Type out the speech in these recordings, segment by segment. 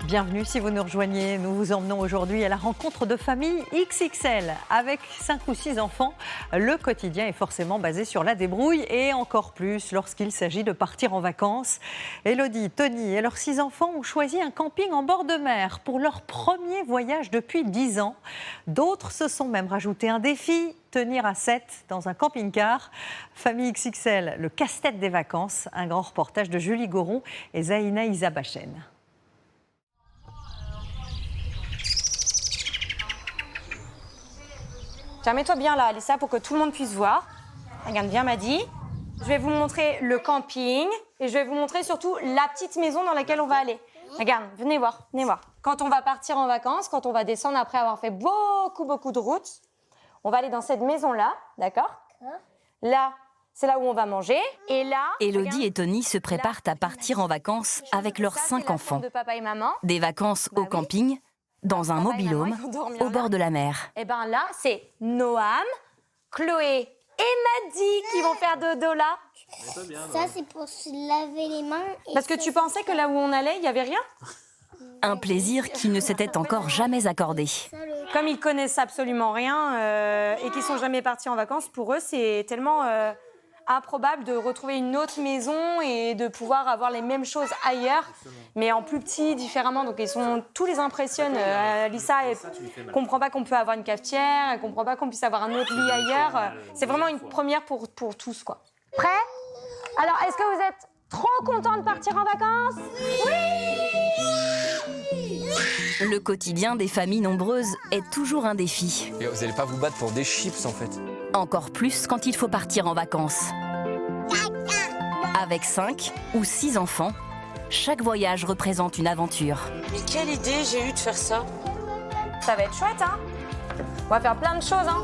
Bienvenue si vous nous rejoignez. Nous vous emmenons aujourd'hui à la rencontre de familles XXL. Avec 5 ou 6 enfants, le quotidien est forcément basé sur la débrouille et encore plus lorsqu'il s'agit de partir en vacances. Élodie, Tony et leurs 6 enfants ont choisi un camping en bord de mer pour leur premier voyage depuis 10 ans. D'autres se sont même rajouté un défi, tenir à 7 dans un camping-car. Famille XXL, le casse-tête des vacances. Un grand reportage de Julie Goron et Zaïna Isabachen. Tiens, mets-toi bien là, Alissa, pour que tout le monde puisse voir. Regarde bien, Madi. Je vais vous montrer le camping et je vais vous montrer surtout la petite maison dans laquelle on va aller. Regarde, venez voir, venez voir. Quand on va partir en vacances, quand on va descendre après avoir fait beaucoup de routes, on va aller dans cette maison-là, d'accord? Là, c'est là où on va manger. Et là, Élodie et Tony se préparent à partir en vacances avec leurs 5 enfants. De papa et maman. Des vacances au camping, dans un mobil-home, au bord de la mer. Et bien là, c'est Noam, Chloé et Madi qui vont faire dodo là. Ça, c'est pour se laver les mains. Parce que tu pensais que là où on allait, il n'y avait rien? Un plaisir qui ne s'était encore jamais accordé. Comme ils connaissent absolument rien et qu'ils sont jamais partis en vacances, pour eux, c'est tellement improbable de retrouver une autre maison et de pouvoir avoir les mêmes choses ailleurs, mais en plus petit, différemment. Donc ils sont, tous les impressionnent. Lisa, elle comprend pas qu'on peut avoir une cafetière, elle comprend pas qu'on puisse avoir un autre lit ailleurs. C'est vraiment une première pour tous, quoi. Prêt? Alors, est-ce que vous êtes trop contents de partir en vacances? Le quotidien des familles nombreuses est toujours un défi. Et vous n'allez pas vous battre pour des chips en fait. Encore plus quand il faut partir en vacances. Avec 5 ou 6 enfants, chaque voyage représente une aventure. Mais quelle idée j'ai eue de faire ça. Ça va être chouette, hein? On va faire plein de choses, hein?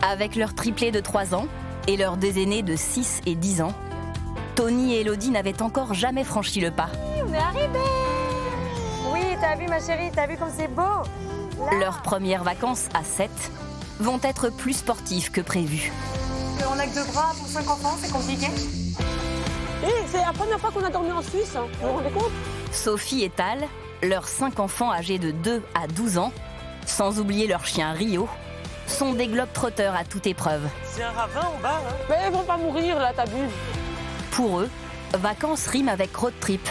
Avec leur triplé de 3 ans et leurs 2 aînés de 6 et 10 ans, Tony et Élodie n'avaient encore jamais franchi le pas. On est arrivés! Oui, t'as vu ma chérie, t'as vu comme c'est beau? Là. Leurs premières vacances à 7 vont être plus sportives que prévu. On n'a que 2 bras pour 5 enfants, c'est compliqué. Et c'est la première fois qu'on a dormi en Suisse, hein. Vous vous rendez compte? Sophie et Tal, leurs 5 enfants âgés de 2 à 12 ans, sans oublier leur chien Rio, sont des globetrotters à toute épreuve. C'est un ravin en bas, hein. Mais ils vont pas mourir là, t'abuses. Pour eux, vacances riment avec road trip.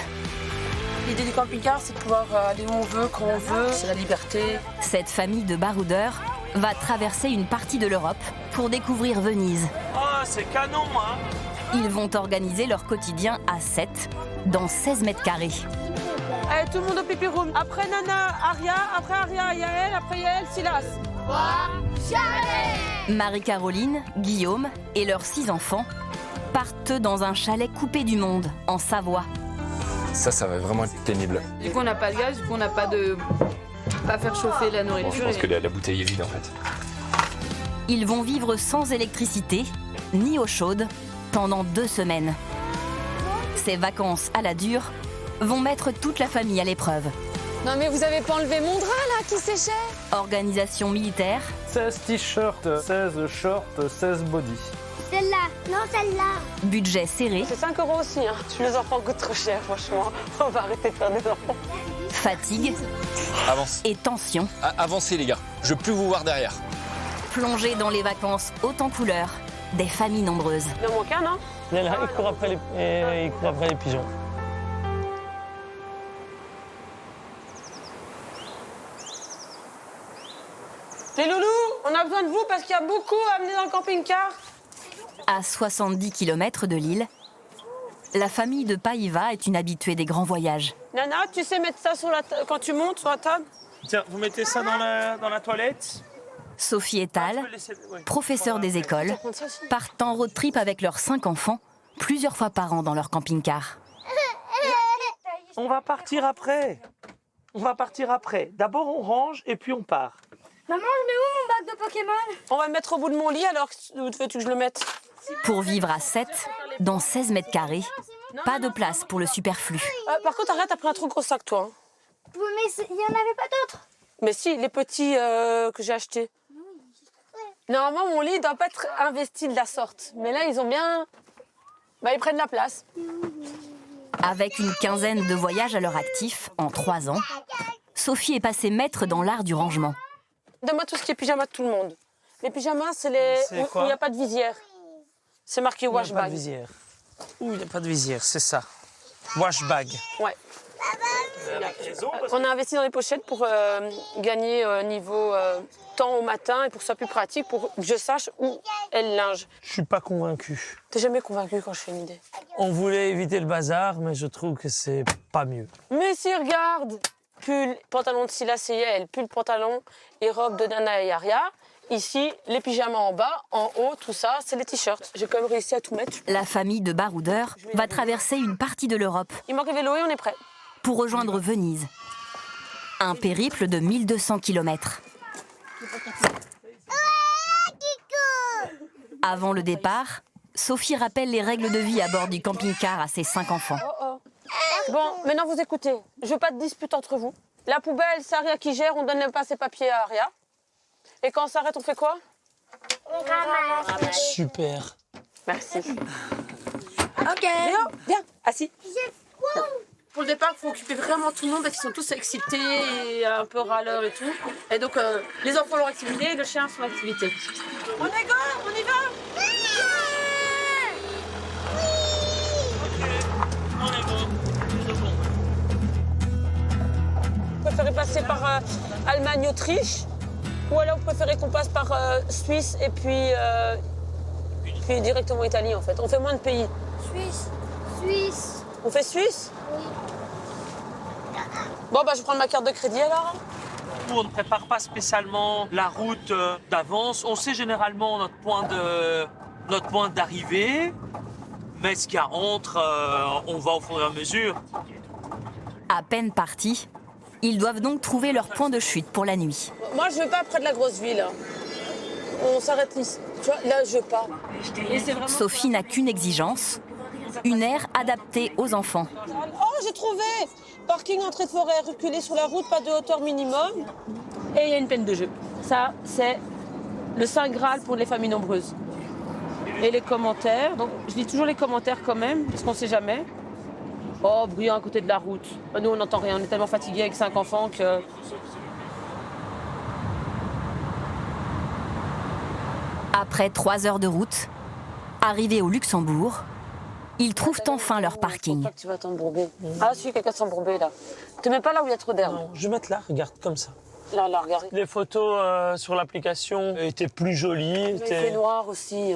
L'idée du camping-car, c'est de pouvoir aller où on veut, quand on veut, c'est la liberté. Cette famille de baroudeurs va traverser une partie de l'Europe pour découvrir Venise. Oh, c'est canon, hein. Ils vont organiser leur quotidien à 7, dans 16 mètres carrés. Allez, tout le monde au pipi room. Après Nana, Aria, après Aria, Yael, après Yael, Silas. Marie-Caroline, Guillaume et leurs 6 enfants partent dans un chalet coupé du monde, en Savoie. Ça va vraiment être pénible. Du coup, on n'a pas de gaz, du coup, on n'a pas de... pas faire chauffer la Bon, nourriture. je pense que la bouteille est vide en fait. Ils vont vivre sans électricité, ni eau chaude, pendant 2 semaines. Ces vacances à la dure vont mettre toute la famille à l'épreuve. Non mais vous avez pas enlevé mon drap là qui séchait? Organisation militaire, 16 t-shirts, 16 shorts, 16 body. Celle-là, non, celle-là. budget serré, C'est 5 € aussi, hein. Les enfants coûtent trop cher, franchement. On va arrêter de faire des enfants. fatigue Avance. et tension, Avancez les gars, je veux plus vous voir derrière. plongés dans les vacances hautes en couleurs des familles nombreuses. Il en manque un, non? Il court après les pigeons. Les loulous, on a besoin de vous parce qu'il y a beaucoup à amener dans le camping-car. À 70 km de l'île, la famille de Païva est une habituée des grands voyages. Nana, tu sais mettre ça sur quand tu montes sur la table? Tiens, vous mettez ça dans la toilette. Sophie et Tal, professeurs des écoles, partent en road trip avec leurs 5 enfants plusieurs fois par an dans leur camping-car. On va partir après. D'abord, on range et puis on part. Maman, je mets où mon bac de Pokémon? On va le mettre au bout de mon lit, alors où veux-tu que je le mette? Pour vivre à 7, dans 16 mètres carrés, pas de place pour le superflu. Par contre, arrête, t'as pris un trop gros sac, toi. Hein. Oui, mais il n'y en avait pas d'autres. Mais si, les petits que j'ai achetés. Normalement, mon lit ne doit pas être investi de la sorte. Mais là, ils ont bien... Bah, ils prennent la place. Avec une quinzaine de voyages à leur actif en 3 ans, Sophie est passée maître dans l'art du rangement. Donne-moi tout ce qui est pyjama de tout le monde. Les pyjamas, c'est les où il n'y a pas de visière. C'est marqué wash Il n'y a pas bag. de visière. Ouh, il n'y a pas de visière, c'est ça. Wash bag. Ouais. On a investi dans les pochettes pour gagner niveau temps au matin et pour que ce soit plus pratique, pour que je sache où est le linge. Je suis pas convaincu. T'es jamais convaincu quand je fais une idée. On voulait éviter le bazar, mais je trouve que c'est pas mieux. Mais si, regarde, pull, pantalon de Silas et Yael, pull, pantalon et robe de Nana et Aria. Ici, les pyjamas en bas, en haut, tout ça, c'est les t-shirts. J'ai quand même réussi à tout mettre. La famille de baroudeurs va traverser une partie de l'Europe Il manque le vélo et on est prêt. pour rejoindre Venise. Un périple de 1200 km. Avant le départ, Sophie rappelle les règles de vie à bord du camping-car à ses 5 enfants. Bon, maintenant vous écoutez. Je veux pas de dispute entre vous. La poubelle, c'est Aria qui gère, on donne même pas ses papiers à Aria. Et quand on s'arrête, on fait quoi? Super. Merci. Ok. Léo, viens, assis. Pour le départ, il faut occuper vraiment tout le monde parce qu'ils sont tous excités et un peu râleurs et tout. Et donc, les enfants ont leur activité et le chien son activité. On est go, on y va. Vous préférez passer par Allemagne, Autriche? Ou alors vous préférez qu'on passe par Suisse et puis directement Italie en fait? On fait moins de pays. Suisse. On fait Suisse? Oui. Bon, bah je vais prendre ma carte de crédit alors. Nous, on ne prépare pas spécialement la route d'avance. On sait généralement notre point d'arrivée, mais ce qu'il y a entre, on va au fur et à mesure. À peine partis, ils doivent donc trouver leur point de chute pour la nuit. Moi, je veux pas près de la grosse ville. On s'arrête ici. Tu vois, là, je veux pas. Et c'est vraiment... Sophie n'a qu'une exigence, une aire adaptée aux enfants. Oh, j'ai trouvé! Parking entrée de forêt, reculé sur la route, pas de hauteur minimum. Et il y a une peine de jeu. Ça, c'est le Saint Graal pour les familles nombreuses. Et les commentaires. Donc, je lis toujours les commentaires quand même, parce qu'on sait jamais. Oh, bruyant à côté de la route. Nous, on n'entend rien. On est tellement fatigués avec 5 enfants que... Après 3 heures de route, arrivés au Luxembourg, ils trouvent enfin leur parking. Pas que tu vas t'embourber. Ah, si, quelqu'un s'embourber là. Te mets pas là où il y a trop d'herbe. Non, je vais mettre là, regarde, comme ça. Là, regarde. Les photos sur l'application étaient plus jolies. Il fait noir aussi.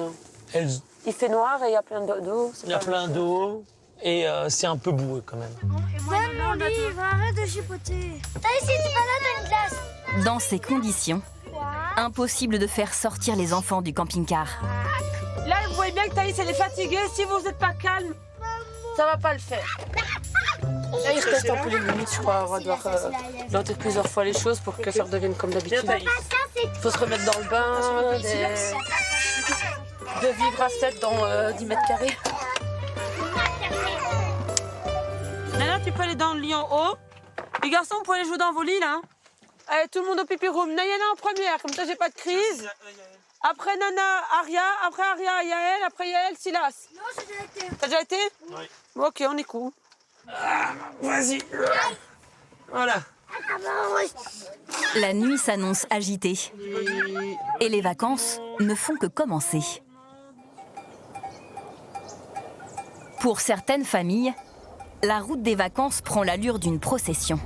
Il fait noir et il y a plein d'eau. Il y a plein d'eau et c'est un peu boueux quand même. Donne mon livre, arrête de chipoter. T'as essayé de balade à une classe. Dans ces conditions, impossible de faire sortir les enfants du camping-car. Là, vous voyez bien que Thaïs, elle est fatiguée. Si vous n'êtes pas calme, ça va pas le faire. Là, il reteste un peu les limites, je crois. On va devoir noter plusieurs fois les choses pour que ça redevienne comme d'habitude. Il faut se remettre dans le bain, de vivre à 7 dans 10 mètres carrés. Nana, tu peux aller dans le lit en haut. Les garçons, vous pouvez aller jouer dans vos lits, là. Allez, tout le monde au pipi room. Nayana en première, comme ça, j'ai pas de crise. Après Nana, Aria. Après Aria, Yael. Après Yael, Silas. Non, j'ai déjà été. T'as déjà été? Oui. Bon, ok, on est cool. Vas-y. Voilà. La nuit s'annonce agitée et les vacances ne font que commencer. Pour certaines familles, la route des vacances prend l'allure d'une procession.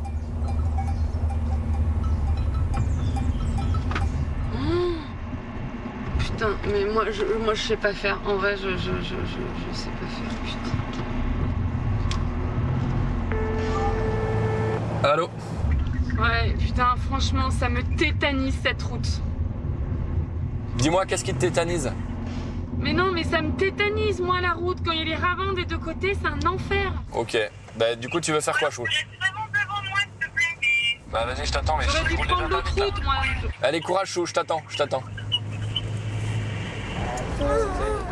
Putain, mais moi je sais pas faire. En vrai, je sais pas faire. Putain. Allô? Ouais, putain, franchement, ça me tétanise cette route. Dis-moi, qu'est-ce qui te tétanise? Mais non, mais ça me tétanise, moi, la route. Quand il y a les ravins des deux côtés, c'est un enfer. Ok. Bah, du coup, tu veux faire quoi, Chou? Bah, vas-y, je t'attends, mais J'aurais dû prendre l'autre route, moi. Allez, courage, Chou, je t'attends.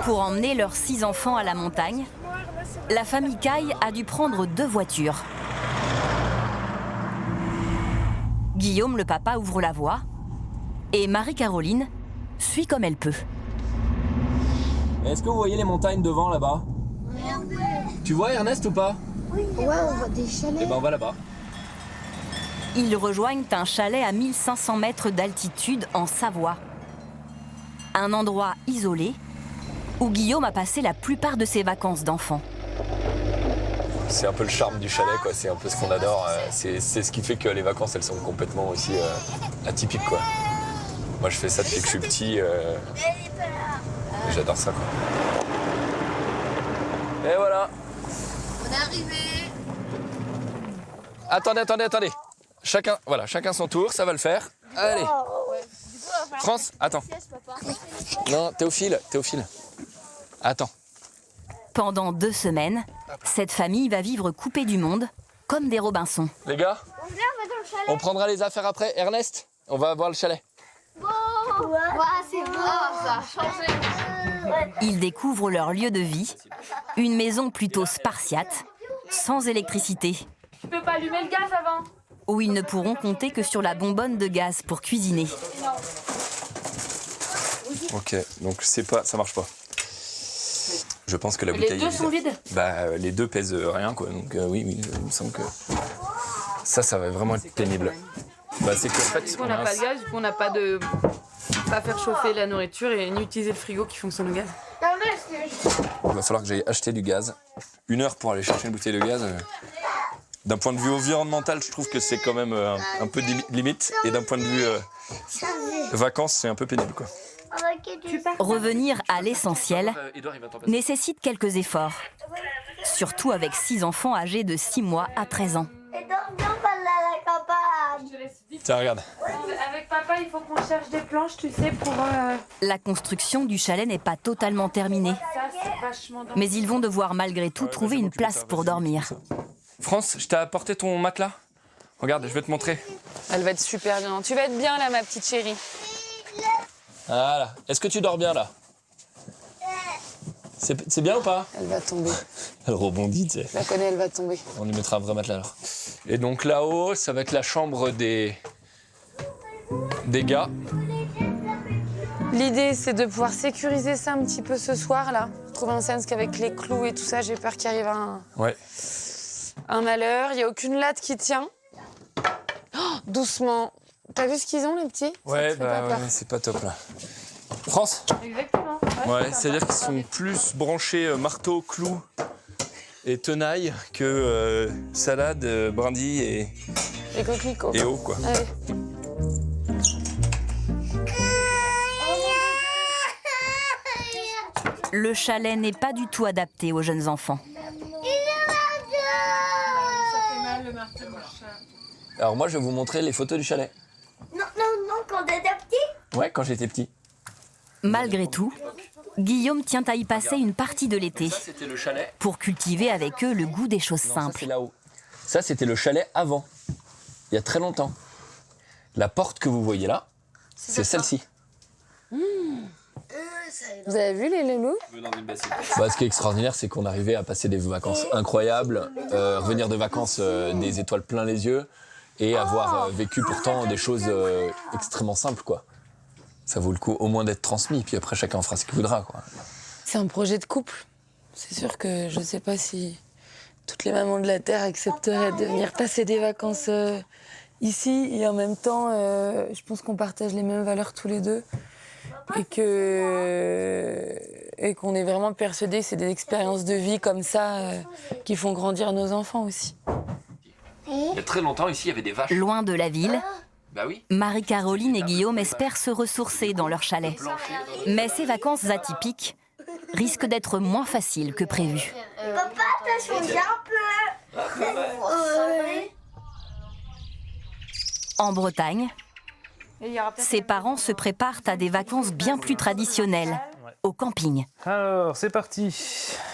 Pour emmener leurs 6 enfants à la montagne, la famille Caille a dû prendre 2 voitures. Guillaume, le papa, ouvre la voie et Marie-Caroline suit comme elle peut. Est-ce que vous voyez les montagnes devant là-bas? Tu vois Ernest ou pas? Ouais, on voit des chalets. Et ben on va là-bas. Ils rejoignent un chalet à 1500 mètres d'altitude en Savoie. Un endroit isolé où Guillaume a passé la plupart de ses vacances d'enfant. C'est un peu le charme du chalet, quoi. C'est un peu ce qu'on adore. C'est ce qui fait que les vacances, elles sont complètement aussi atypiques, quoi. Moi, je fais ça depuis que je suis petit. Et j'adore ça, quoi. Et voilà. On est arrivé. Attendez. Chacun son tour, ça va le faire. Allez. France, attends. Non, Théophile. Attends. Pendant 2 semaines, cette famille va vivre coupée du monde, comme des Robinson. Les gars, On va dans le chalet. on prendra les affaires après. Ernest, on va voir le chalet. Ouais, c'est beau. Ça a changé. Ils découvrent leur lieu de vie, une maison plutôt spartiate, sans électricité, Tu peux pas allumer le gaz avant? où ils ne pourront compter que sur la bonbonne de gaz pour cuisiner. Ok, donc ça marche pas. Je pense que la bouteille. Les deux sont vides? Bah, les deux pèsent rien, quoi. Donc oui, il me semble que ça va vraiment être pénible. Bah, c'est qu'en fait, Du coup, on n'a pas de gaz, du coup, on n'a pas de. Pas faire chauffer la nourriture et ni utiliser le frigo qui fonctionne au gaz. il va falloir que j'aille acheter du gaz. 1 heure pour aller chercher une bouteille de gaz. D'un point de vue environnemental, je trouve que c'est quand même un peu limite. Et d'un point de vue vacances, c'est un peu pénible, quoi. Revenir à l'essentiel nécessite quelques efforts, surtout avec 6 enfants âgés de 6 mois à 13 ans. Et donc, on va à la campagne. Tiens, regarde. Avec papa, il faut qu'on cherche des planches, tu sais, pour. La construction du chalet n'est pas totalement terminée, Ça, c'est vachement dangereux. mais ils vont devoir malgré tout trouver une place pour dormir. France, je t'ai apporté ton matelas. Regarde, je vais te montrer. Elle va être super bien. Tu vas être bien là, ma petite chérie. Voilà. Est-ce que tu dors bien, là? C'est bien ou pas? Elle va tomber. Elle rebondit, tu sais. Je la connais, elle va tomber. On lui mettra un vrai matelas, alors. Et donc là-haut, ça va être la chambre des gars. L'idée, c'est de pouvoir sécuriser ça un petit peu ce soir, là. Trouver un sens qu'avec les clous et tout ça, j'ai peur qu'il arrive Ouais. un malheur. Il n'y a aucune latte qui tient. Oh, doucement. T'as vu ce qu'ils ont, les petits? Ouais, Ça te fait pas peur. c'est pas top, là. France? Exactement. Ouais, c'est-à-dire qu'ils sont plus branchés marteau, clou et tenaille que salade, brindilles Les coquelicots. et eau, quoi. Allez. Le chalet n'est pas du tout adapté aux jeunes enfants. Alors moi, je vais vous montrer les photos du chalet. Non, quand t'étais petit. Ouais, quand j'étais petit. Malgré tout, Guillaume tient à y passer une partie de l'été Ça, c'était le chalet. pour cultiver avec eux le goût des choses Non, ça, simples. c'est là-haut. Ça, c'était le chalet avant. Il y a très longtemps. La porte que vous voyez là, c'est celle-ci. Vous avez vu les loulous? Bah, ce qui est extraordinaire, c'est qu'on arrivait à passer des vacances incroyables, revenir de vacances des étoiles plein les yeux et avoir vécu pourtant des choses extrêmement simples, quoi. Ça vaut le coup au moins d'être transmis, puis après chacun fera ce qu'il voudra, quoi. C'est un projet de couple. C'est sûr que je sais pas si toutes les mamans de la Terre accepteraient de venir passer des vacances ici. Et en même temps, je pense qu'on partage les mêmes valeurs tous les deux. Et qu'on est vraiment persuadés que c'est des expériences de vie comme ça qui font grandir nos enfants aussi. Il y a très longtemps, ici, il y avait des vaches. Loin de la ville, Bah oui. Marie-Caroline et Guillaume espèrent se ressourcer dans leur chalet. Mais ces vacances atypiques risquent d'être moins faciles que prévu. Papa, t'as changé un peu. En Bretagne, ses parents se préparent à des vacances bien plus traditionnelles, au camping. Alors, c'est parti.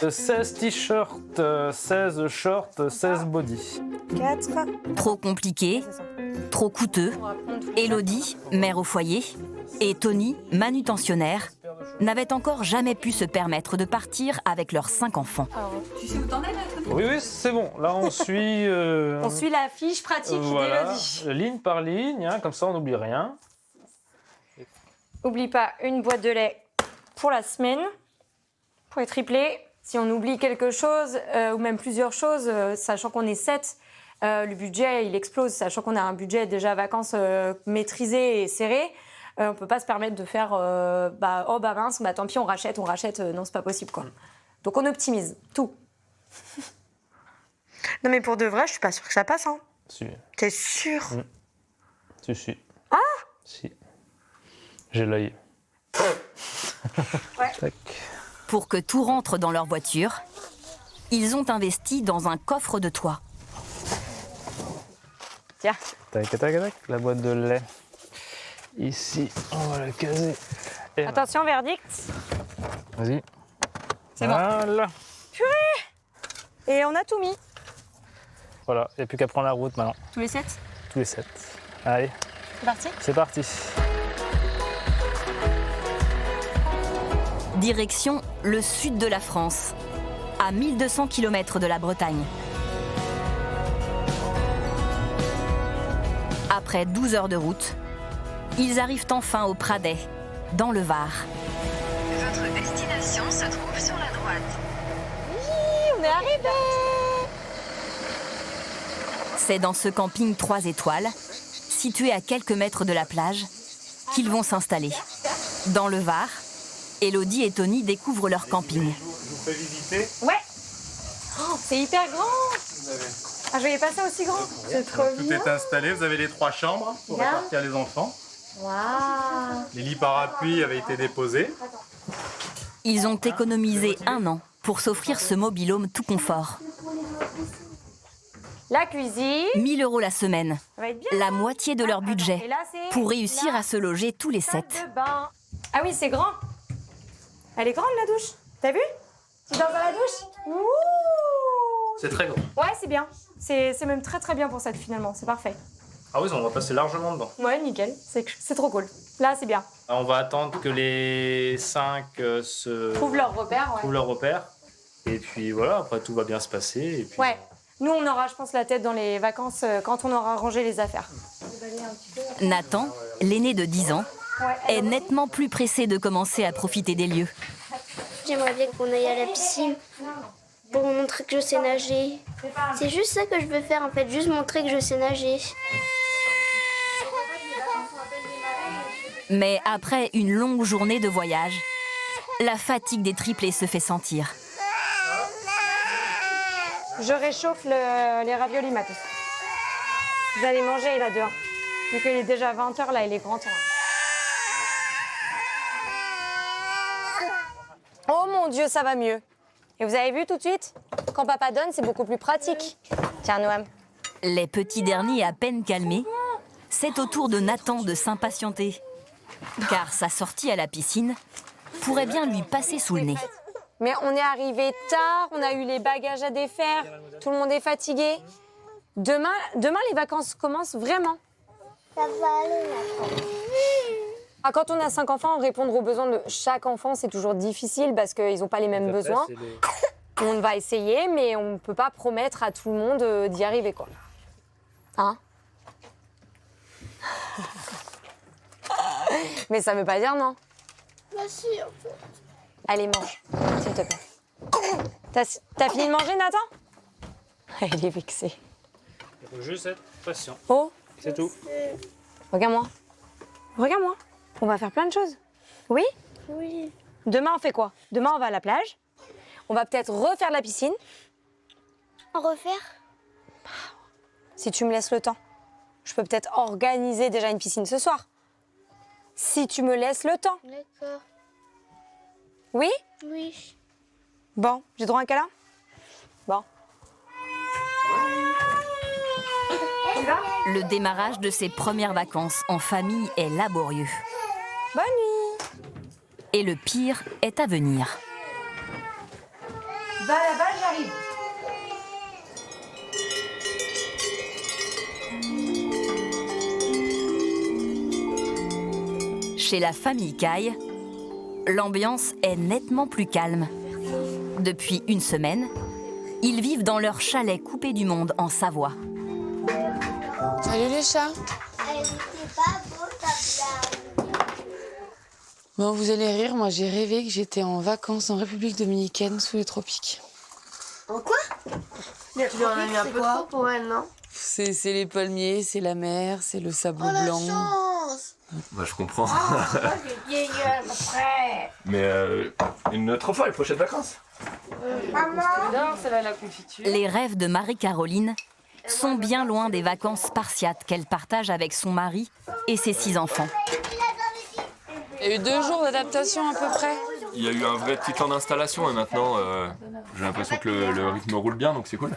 16 t-shirts, 16 shorts, 16 body. 4. Trop compliqué, trop coûteux. Élodie, mère au foyer, et Tony, manutentionnaire, n'avaient encore jamais pu se permettre de partir avec leurs 5 enfants. Tu sais où t'en es là, Tony? Oui, c'est bon. Là, on suit... On suit la fiche pratique voilà, d'Élodie. ligne par ligne, hein, comme ça, on n'oublie rien. Oublie pas une boîte de lait pour la semaine, pour les triplés, si on oublie quelque chose, ou même plusieurs choses, sachant qu'on est 7, le budget, il explose. Sachant qu'on a un budget déjà vacances maîtrisé et serré, on ne peut pas se permettre de faire mince, tant pis, on rachète. Non, c'est pas possible, quoi. Donc on optimise tout. Non, mais pour de vrai, je suis pas sûre que ça passe, hein. Si. T'es sûre? Si. Ah? Si. J'ai l'œil. Ouais. Tac. Pour que tout rentre dans leur voiture, ils ont investi dans un coffre de toit. Tiens. Tac, tac, tac. La boîte de lait. Ici, on va la caser. Et Attention, verdict. vas-y. C'est bon. Voilà. Purée! Et on a tout mis. Voilà, il n'y a plus qu'à prendre la route maintenant. Tous les 7? Tous les 7. Allez, C'est parti? c'est parti. Direction le sud de la France, à 1200 km de la Bretagne. Après 12 heures de route, ils arrivent enfin au Pradet, dans le Var. Votre destination se trouve sur la droite. Oui, on est arrivé! C'est dans ce camping 3 étoiles, situé à quelques mètres de la plage, qu'ils vont s'installer. Dans le Var, Élodie et Tony découvrent leur camping. Je vous fais visiter. Ouais! Oh, c'est hyper grand! Ah, je voyais pas ça aussi grand. C'est trop Tout bien. est installé, vous avez les 3 chambres pour Bien. répartir les enfants. Waouh! Les lits parapluies avaient été déposés. Ils ont économisé 1 an pour s'offrir ce mobil-home tout confort. La cuisine. 1 000 € la semaine, Ça va être bien. la moitié de leur budget, Et là, c'est pour réussir à se loger tous les salle 7. de bain. Ah oui, c'est grand. Elle est grande, la douche. T'as vu? Tu dors dans la douche? Ouh! C'est très grand. Ouais, c'est bien. C'est même très très bien pour ça, finalement. C'est parfait. Ah oui, on va passer largement dedans. Ouais, nickel. C'est trop cool. Là, c'est bien. On va attendre que les 5 se Trouve leur repère, ouais. trouvent leur repère. Et puis voilà, après tout va bien se passer. Et puis, Ouais. Nous, on aura, je pense, la tête dans les vacances quand on aura rangé les affaires. Nathan, l'aîné de 10 ans, Ouais. est nettement plus pressé de commencer à profiter des lieux. J'aimerais bien qu'on aille à la piscine pour montrer que je sais nager. C'est juste ça que je veux faire en fait, juste montrer que je sais nager. Mais après une longue journée de voyage, la fatigue des triplés se fait sentir. Je réchauffe les raviolis, Mathis. Vous allez manger là dehors. Vu qu'il est déjà 20h, là, il est grand temps. Oh mon Dieu, ça va mieux. Et vous avez vu tout de suite? Quand papa donne, c'est beaucoup plus pratique. Tiens, Noam. Les petits derniers à peine calmés, c'est au tour de Nathan de s'impatienter. Car sa sortie à la piscine pourrait bien lui passer sous le nez. Mais on est arrivé tard, on a eu les bagages à défaire, tout le monde est fatigué. Demain les vacances commencent vraiment. Ça va aller là. Ah, quand on a 5 enfants, répondre aux besoins de chaque enfant, c'est toujours difficile parce qu'ils n'ont pas les mêmes besoins. On va essayer, mais on ne peut pas promettre à tout le monde d'y arriver, quoi. Hein? Mais ça veut pas dire non. Bah si, en fait. Allez, mange, s'il te plaît. T'as fini de manger, Nathan? Il est vexé. Il faut juste être patient. Oh, C'est tout. regarde-moi. Regarde-moi. On va faire plein de choses. Oui? Oui. Demain, on fait quoi? Demain, on va à la plage. On va peut-être refaire la piscine, En refaire? si tu me laisses le temps. Je peux peut-être organiser déjà une piscine ce soir. Si tu me laisses le temps. D'accord. Oui? Oui. Bon, j'ai droit à un câlin? Bon. Le démarrage de ses premières vacances en famille est laborieux. Bonne nuit. Et le pire est à venir. Va là-bas, j'arrive. Chez la famille Caille, l'ambiance est nettement plus calme. Depuis une semaine, ils vivent dans leur chalet coupé du monde en Savoie. Salut les chats. Elle était pas beau ta blague. Bon, vous allez rire, moi j'ai rêvé que j'étais en vacances en République dominicaine sous les tropiques. En quoi? Les tropiques, c'est quoi pour elle, non? C'est les palmiers, c'est la mer, c'est le sable blanc. Bah, je comprends. J'ai vieilli après. Mais une autre fois, les prochaines vacances. C'est la confiture. Les rêves de Marie-Caroline sont bien loin des vacances spartiates qu'elle partage avec son mari et ses 6 enfants. Il y a eu 2 jours d'adaptation à peu près. Il y a eu un vrai petit temps d'installation et maintenant, j'ai l'impression que le rythme roule bien, donc c'est cool.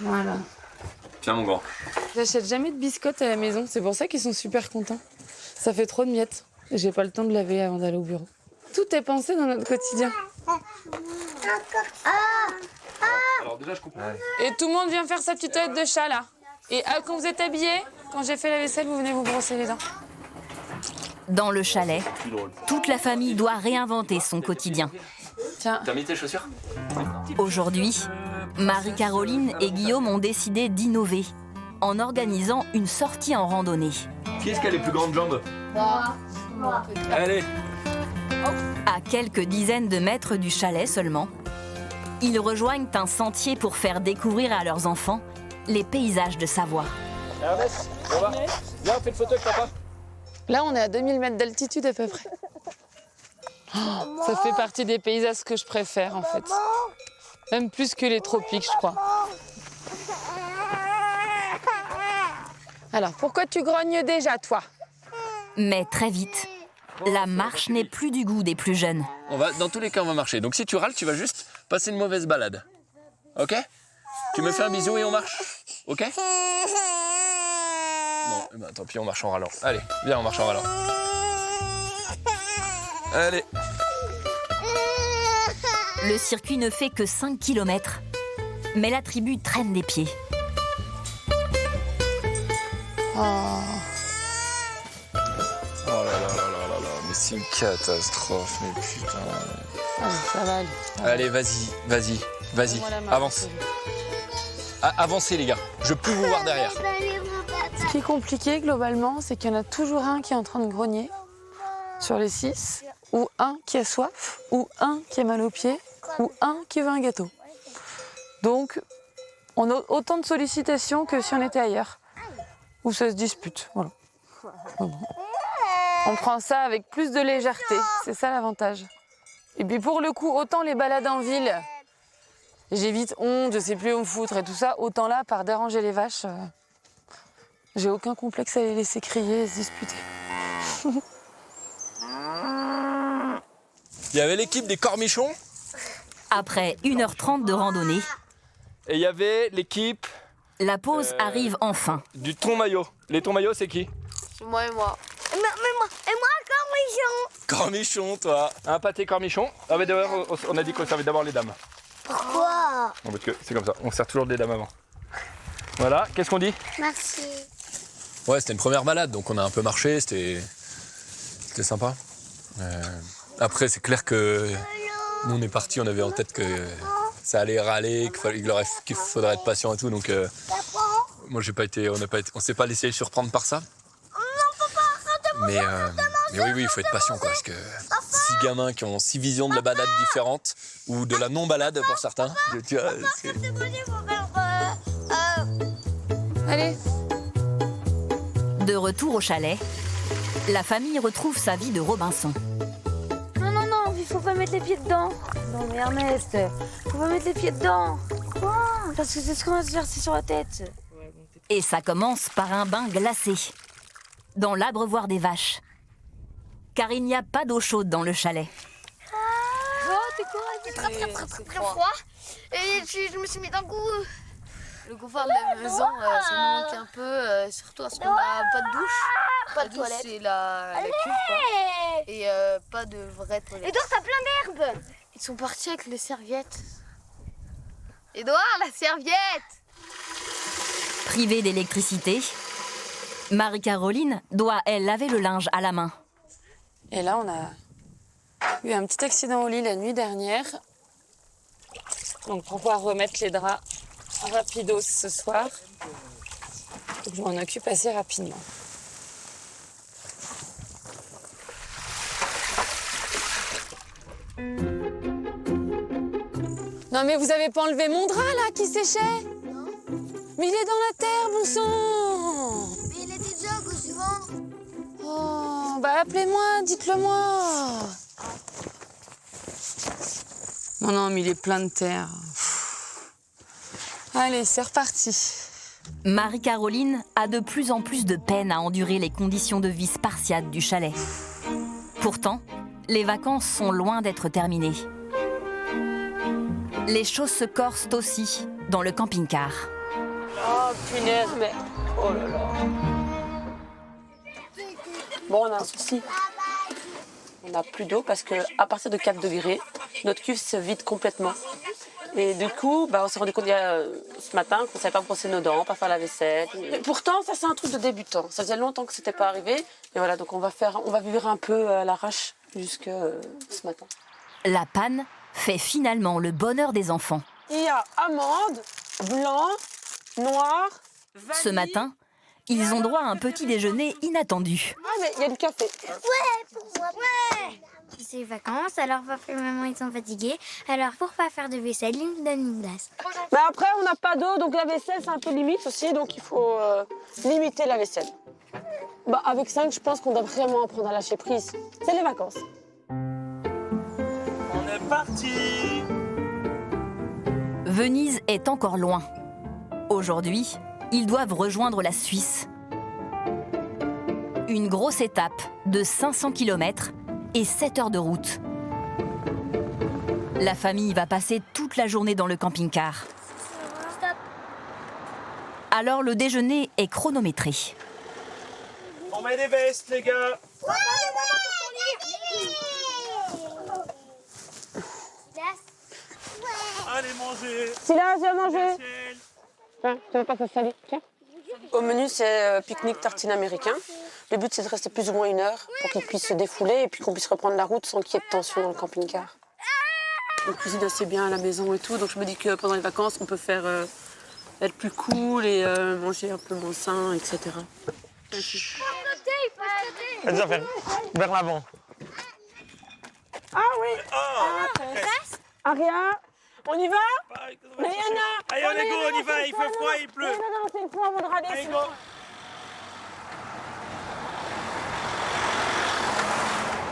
Voilà. Tiens, mon grand. J'achète jamais de biscottes à la maison, c'est pour ça qu'ils sont super contents. Ça fait trop de miettes. J'ai pas le temps de laver avant d'aller au bureau. Tout est pensé dans notre quotidien. Alors déjà, je comprends. Et tout le monde vient faire sa petite tête de chat là. Et quand vous êtes habillés, quand j'ai fait la vaisselle, vous venez vous brosser les dents. Dans le chalet, toute la famille doit réinventer son quotidien. Tiens. T'as mis tes chaussures? Aujourd'hui, Marie-Caroline et Guillaume ont décidé d'innover en organisant une sortie en randonnée. Qui est-ce qui a les plus grandes jambes? Moi. Allez. À quelques dizaines de mètres du chalet seulement, ils rejoignent un sentier pour faire découvrir à leurs enfants les paysages de Savoie. Ernest, on va. Viens, on fait une photo avec papa. Là, on est à 2000 mètres d'altitude à peu près. Oh, ça fait partie des paysages que je préfère en fait. Même plus que les tropiques, je crois. Alors, pourquoi tu grognes déjà, toi? Mais très vite, la marche n'est plus du goût des plus jeunes. Dans tous les cas, on va marcher. Donc si tu râles, tu vas juste passer une mauvaise balade. Ok? Tu me fais un bisou et on marche. Ok? Bon, eh ben, tant pis, on marche en râlant. Allez, viens, on marche en râlant. Allez. Le circuit ne fait que 5 km, mais la tribu traîne des pieds. Oh là là là là là là, mais c'est une catastrophe, mais putain. Ça va aller. Allez, vas-y, avance. Avancez les gars, je peux vous voir derrière. Ce qui est compliqué globalement, c'est qu'il y en a toujours un qui est en train de grogner sur les 6, ou un qui a soif, ou un qui a mal aux pieds, ou un qui veut un gâteau. Donc, on a autant de sollicitations que si on était ailleurs, où ça se dispute. Voilà. On prend ça avec plus de légèreté, c'est ça l'avantage. Et puis pour le coup, autant les balades en ville, j'ai vite honte, je sais plus où me foutre et tout ça, autant là, par déranger les vaches, j'ai aucun complexe à les laisser crier et se disputer. Il y avait l'équipe des cornichons. Après 1h30 de randonnée, Et il y avait l'équipe la pause arrive enfin. du thon maillot. Les thon maillots, c'est qui? Moi et moi. Et moi, cornichon. Cornichon, toi. Un pâté cornichon. Ah mais d'ailleurs, on a dit qu'on servait d'abord les dames. Pourquoi? Bon, parce que c'est comme ça, on sert toujours des dames avant. Voilà, qu'est-ce qu'on dit? Merci. Ouais, c'était une première balade, donc on a un peu marché, c'était sympa. Après, c'est clair que nous, on est partis, on avait en tête que ça allait râler, qu'il faudrait être patient et tout, donc moi, on s'est pas laissé surprendre par ça. Mais oui, il faut être patient, quoi, parce que 6 gamins qui ont 6 visions de la balade différentes, ou de la non-balade pour certains, tu vois, c'est... Allez. De retour au chalet, la famille retrouve sa vie de Robinson. Non, il faut pas mettre les pieds dedans. Non mais Ernest, faut pas mettre les pieds dedans. Quoi? Parce que c'est ce qu'on va se verser sur la tête. Et ça commence par un bain glacé, dans l'abreuvoir des vaches. Car il n'y a pas d'eau chaude dans le chalet. Oh, t'es quoi? C'est très froid. Et je me suis mis d'un coup. Le confort de la maison, ça me manque un peu, surtout parce qu'on n'a pas de douche. Pas de toilette. C'est la cuve, quoi. Et pas de vraie toilette. Edouard, t'as plein d'herbes. Ils sont partis avec les serviettes. Edouard, la serviette. Privée d'électricité, Marie-Caroline doit, elle, laver le linge à la main. Et là, on a eu un petit accident au lit la nuit dernière. Donc pour pouvoir remettre les draps rapidos ce soir, faut que je m'en occupe assez rapidement. Non mais vous avez pas enlevé mon drap là qui séchait? Non. Mais il est dans la terre, bon sang! Mais il était déjà au suivant. Oh, bah appelez-moi, dites-le moi. Non, mais il est plein de terre. Allez, c'est reparti. Marie-Caroline a de plus en plus de peine à endurer les conditions de vie spartiates du chalet. Pourtant, les vacances sont loin d'être terminées. Les choses se corsent aussi dans le camping-car. Oh punaise, mais... Oh là là. Bon, on a un souci. On n'a plus d'eau parce qu'à partir de 4 degrés, notre cuve se vide complètement. Et du coup, on s'est rendu compte ce matin qu'on ne savait pas brosser nos dents, pas faire la vaisselle. Mais pourtant, ça c'est un truc de débutant. Ça faisait longtemps que c'était pas arrivé. Et voilà, donc on va vivre un peu à l'arrache jusque ce matin. La panne fait finalement le bonheur des enfants. Il y a amande, blanc, noir, vanille. Ce matin, ils ont droit à un petit déjeuner inattendu. Ah, mais il y a du café. Ouais, pour moi. Ouais. C'est les vacances, alors papa et maman ils sont fatigués. Alors pour pas faire de vaisselle, ils nous donnent une glace. Mais après, on n'a pas d'eau, donc la vaisselle c'est un peu limite aussi, donc il faut limiter la vaisselle. Avec 5, je pense qu'on doit vraiment apprendre à lâcher prise. C'est les vacances. On est parti. Venise est encore loin. Aujourd'hui, ils doivent rejoindre la Suisse. Une grosse étape de 500 km et 7 heures de route. La famille va passer toute la journée dans le camping-car. Alors le déjeuner est chronométré. On met des vestes, les gars. Allez, manger. Silas, viens manger. Tiens, tu veux pas ça saler? Tiens. Au menu, c'est pique-nique tartine américain. Le but, c'est de rester plus ou moins 1 heure pour qu'ils puissent se défouler et puis qu'on puisse reprendre la route sans qu'il y ait de tension dans le camping-car. On cuisine assez bien à la maison et tout, donc je me dis que pendant les vacances, on peut faire être plus cool et manger un peu moins sain, etc. Faites ça vers l'avant. Ah oui. Aria, on y va? Diana. Allez, on est go, on y va, il fait froid, il pleut. Non, c'est une fois avant de râler. Allez, go.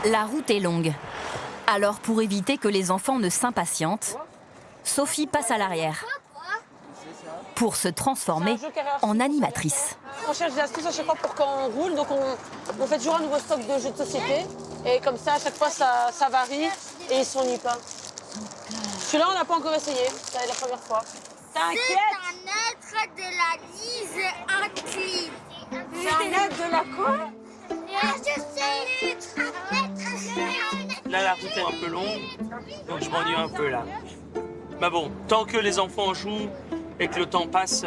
La route est longue. Alors pour éviter que les enfants ne s'impatientent, Sophie passe à l'arrière pour se transformer en animatrice. On cherche des astuces à chaque fois pour quand on roule, donc on fait toujours un nouveau stock de jeux de société. Et comme ça, à chaque fois, ça varie et ils ne s'ennuient pas. Celui-là, on n'a pas encore essayé, c'est la première fois. T'inquiète! C'est un être de la lise incline. C'est un être de la quoi? Là, la route est un peu longue, donc je m'ennuie un peu là. Mais bon, tant que les enfants jouent et que le temps passe,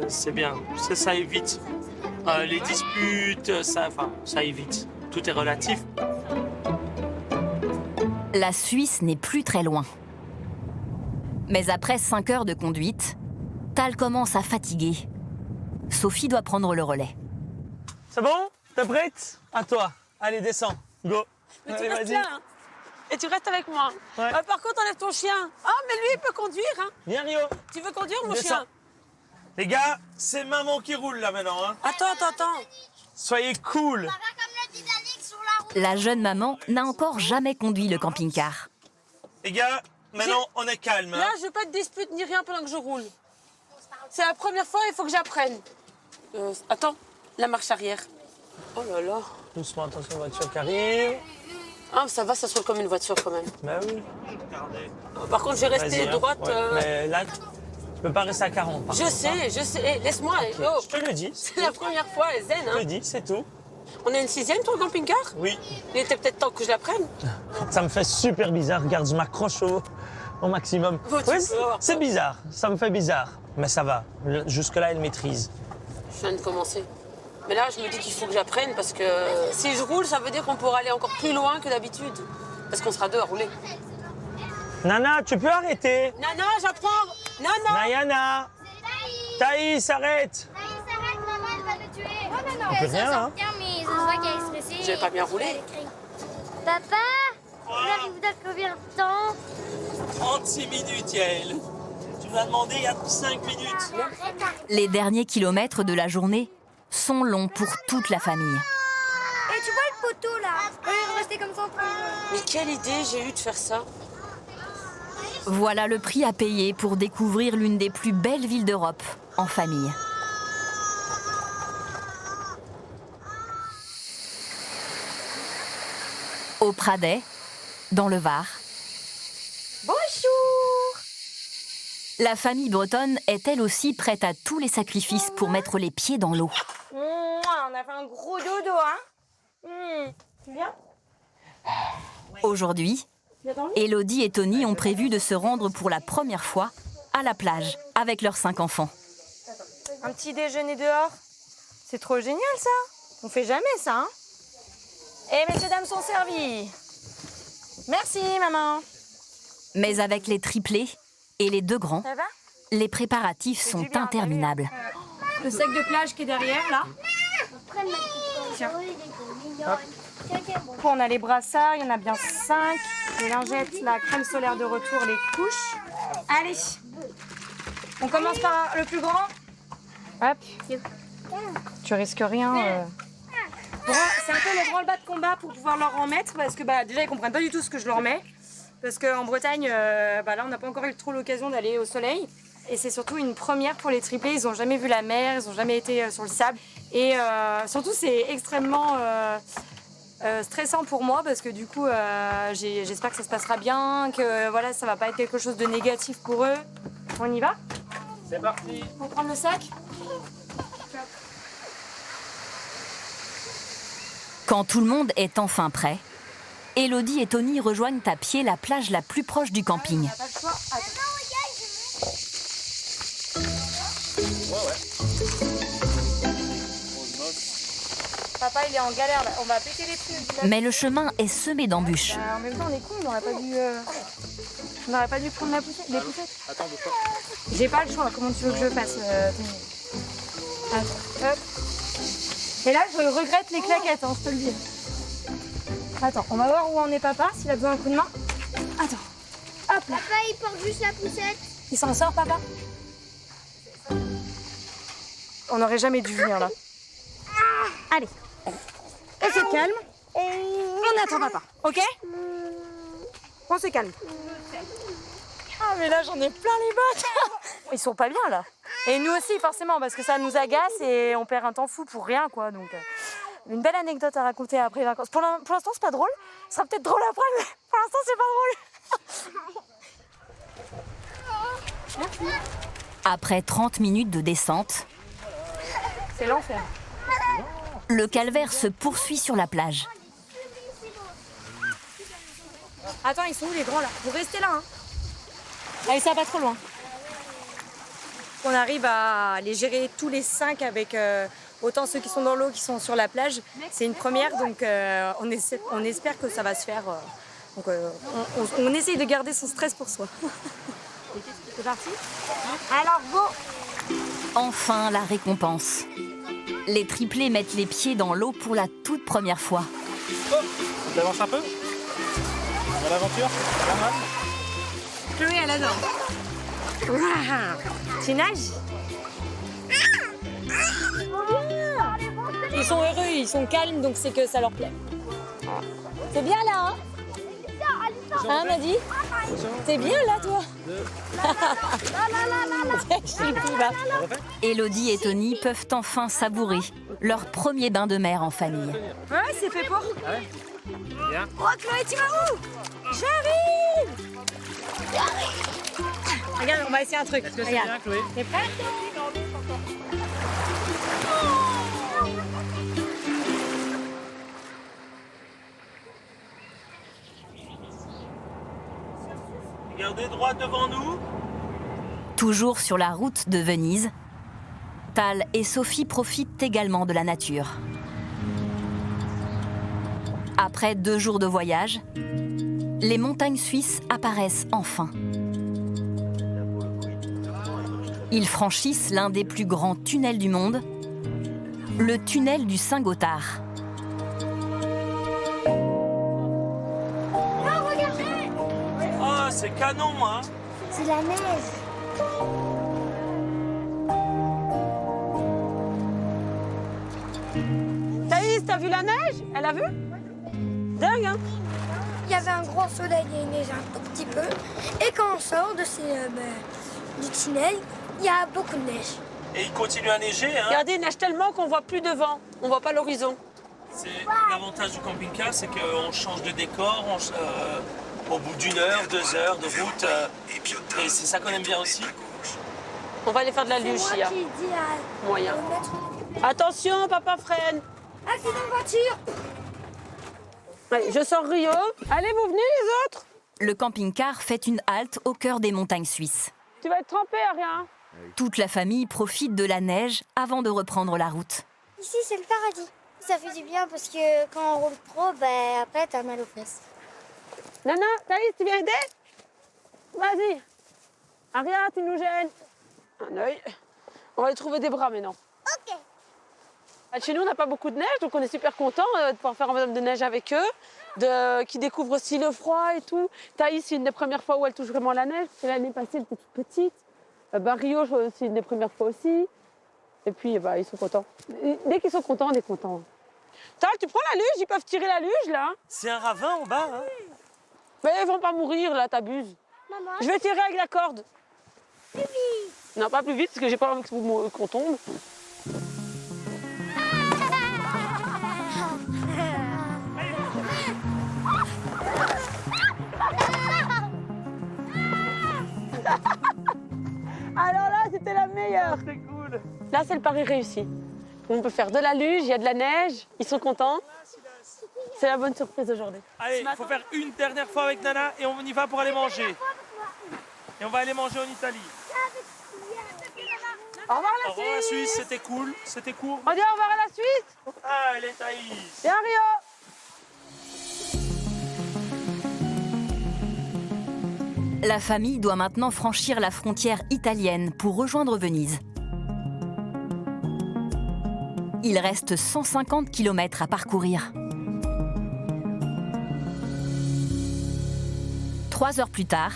c'est bien. Ça évite les disputes, ça évite. Tout est relatif. La Suisse n'est plus très loin. Mais après 5 heures de conduite, Tal commence à fatiguer. Sophie doit prendre le relais. C'est bon? T'es prête? À toi. Allez, descends. Go. Mais tu Allez, restes vas-y. là, hein. Et tu restes avec moi. Ouais. Par contre, enlève ton chien. Ah, mais lui, il peut conduire. Hein. Viens, Rio. Tu veux conduire, mon Descends. chien? Les gars, c'est maman qui roule là maintenant. Hein. Attends. Soyez cool. La jeune maman n'a encore jamais conduit le camping-car. Les gars, maintenant on est calme. Hein. Là, je veux pas de dispute ni rien pendant que je roule. C'est la première fois, il faut que j'apprenne. Attends, la marche arrière. Oh là là. Doucement, attention, voiture qui arrive. Ah, ça va, ça se roule comme une voiture quand même. Bah oui. Par contre, je vais rester Vas-y, hein. droite. Ouais. Mais là, tu peux pas rester à 40. Je sais. Eh, laisse-moi. Okay. Oh. Je te le dis. C'est la première fois, elle zen. Je te Hein. le dis, c'est tout. On est une 6e, toi, au camping-car? Oui. Il était peut-être temps que je l'apprenne. Ça me fait super bizarre. Regarde, je m'accroche au maximum. Bon, Ouais, tu peux avoir c'est peur. bizarre. Ça me fait bizarre. Mais ça va. Jusque-là, elle maîtrise. Je viens de commencer. Mais là, je me dis qu'il faut que j'apprenne parce que si je roule, ça veut dire qu'on pourra aller encore plus loin que d'habitude. Parce qu'on sera deux à rouler. Nana, tu peux arrêter? Nana, j'apprends. Nana. Nayana. Thaïs, arrête. Maman, elle va me tuer. Oh non, On peut rien, hein. mais ça se voit qu'elle est stressée. J'avais pas bien roulé. Papa, On arrive dans combien de temps? 36 minutes, Yael. Tu m'as demandé il y a 5 minutes. Les derniers kilomètres de la journée sont longs pour toute la famille. Et tu vois le poteau là? Au lieu de rester comme ça. Mais quelle idée j'ai eu de faire ça. Voilà le prix à payer pour découvrir l'une des plus belles villes d'Europe en famille. Au Pradet, dans le Var. Bonjour! La famille bretonne est elle aussi prête à tous les sacrifices pour mettre les pieds dans l'eau. On a fait un gros dodo, hein? Tu viens? Aujourd'hui, Élodie et Tony ont prévu de se rendre pour la première fois à la plage avec leurs 5 enfants. Un petit déjeuner dehors? C'est trop génial, ça! On fait jamais ça, hein? Et messieurs, dames sont servis. Merci, maman. Mais avec les triplés et les 2 grands, Ça va? les préparatifs sont interminables. Le sac de plage qui est derrière, là. Tiens. On a les brassards, il y en a bien 5. Les lingettes, la crème solaire de retour, les couches. Allez. On commence par le plus grand. Hop. Tu risques rien. C'est un peu le branle-bas de combat pour pouvoir leur en mettre, parce que déjà ils comprennent pas du tout ce que je leur mets. Parce qu'en Bretagne, là on n'a pas encore eu trop l'occasion d'aller au soleil. Et c'est surtout une première pour les triplés, ils n'ont jamais vu la mer, ils n'ont jamais été sur le sable. Et surtout c'est extrêmement stressant pour moi, parce que du coup j'espère que ça se passera bien, que voilà, ça va pas être quelque chose de négatif pour eux. On y va? C'est parti. On prend le sac? Quand tout le monde est enfin prêt, Élodie et Tony rejoignent à pied la plage la plus proche du camping. Papa, il est en galère là, on va péter les pneus. Mais le chemin est semé d'embûches. En même temps, on est con, on n'aurait pas dû prendre les poussettes. Attends, J'ai pas le choix, comment tu veux que je fasse, Tony? Attends, hop. Et là, je regrette les claquettes, hein, je te le dis. Attends, on va voir où en est papa, s'il a besoin d'un coup de main. Attends, hop là. Papa, il porte juste la poussette. Il s'en sort, papa? On n'aurait jamais dû venir là. Allez, on se calme. On attend papa, ok? On se calme. Ah mais là j'en ai plein les bottes. Ils sont pas bien là. Et nous aussi forcément, parce que ça nous agace et on perd un temps fou pour rien quoi. Donc une belle anecdote à raconter après les vacances. Pour l'instant c'est pas drôle. Ce sera peut-être drôle après, mais pour l'instant c'est pas drôle. Merci. Après 30 minutes de descente, C'est l'enfer. le calvaire se poursuit sur la plage. Attends, ils sont où les grands là? Vous restez là, hein? Allez, ça va pas trop loin. On arrive à les gérer tous les 5 avec autant ceux qui sont dans l'eau qui sont sur la plage. C'est une première, donc on espère que ça va se faire. Donc on essaye de garder son stress pour soi. C'est parti? Alors, go! Enfin la récompense. Les triplés mettent les pieds dans l'eau pour la toute première fois. On t'avance un peu? À l'aventure? Chloé, elle adore. Tu nages? Ils sont heureux, ils sont calmes, donc c'est que ça leur plaît. C'est bien là, hein? Hein, Maddy? T'es bien là, toi? Élodie et Tony peuvent enfin savourer leur premier bain de mer en famille. Ouais, c'est fait pour. Bien. Oh, Chloé, tu vas où? J'arrive! Regarde, on va essayer un truc. Est-ce que c'est Regarde. bien, Chloé? T'es prête? Regardez droit devant nous. Toujours sur la route de Venise, Tal et Sophie profitent également de la nature. Après 2 jours de voyage, les montagnes suisses apparaissent enfin. Ils franchissent l'un des plus grands tunnels du monde, le tunnel du Saint-Gothard. Oh, c'est canon, hein. C'est la neige. Thaïs, t'as vu la neige? Elle a vu? Dingue, hein? Il y avait un grand soleil et il neige un tout petit peu. Et quand on sort de du tunnel, il y a beaucoup de neige. Et il continue à neiger, hein. Regardez, il neige tellement qu'on voit plus devant. On voit pas l'horizon. C'est l'avantage du camping-car, c'est qu'on change de décor au bout d'1 heure, 2 heures de route. Et c'est ça qu'on aime bien aussi. On va aller faire de la luge, C'est il y moi a qui dis à moyen. au maître. Attention, papa freine. Accident de voiture. Allez, je sors Rio. Allez, vous venez les autres? Le camping-car fait une halte au cœur des montagnes suisses. Tu vas être trempé, Aria. Toute la famille profite de la neige avant de reprendre la route. Ici, c'est le paradis. Ça fait du bien parce que quand on roule trop, ben, après, t'as mal aux fesses. Nana, Thaïs, tu viens aider? Vas-y. Aria, tu nous gênes. Un œil. On va aller trouver des bras maintenant. Ok. Chez nous, on n'a pas beaucoup de neige, donc on est super contents de pouvoir faire un bonhomme de neige avec eux, qui découvrent aussi le froid et tout. Thaïs, c'est une des premières fois où elle touche vraiment la neige. L'année passée, elle était toute petite. Rio, c'est une des premières fois aussi. Et puis, ils sont contents. Dès qu'ils sont contents, on est contents. Tal, tu prends la luge, ils peuvent tirer la luge, là. C'est un ravin en bas, hein. Mais ils vont pas mourir, là, t'abuses. Maman. Je vais tirer avec la corde. Plus vite. Non, pas plus vite, parce que j'ai pas envie qu'on tombe. Alors là, c'était la meilleure. C'est cool. Là, c'est le pari réussi. On peut faire de la luge, il y a de la neige, ils sont contents. C'est la bonne surprise aujourd'hui. Allez, il faut faire une dernière fois avec Nana et on y va pour aller manger. Et on va aller manger en Italie. Au revoir Au revoir la Suisse, c'était cool, c'était court. On dit au revoir à la Suisse. Allez Thaïs. Et à Rio. La famille doit maintenant franchir la frontière italienne pour rejoindre Venise. Il reste 150 km à parcourir. 3 heures plus tard,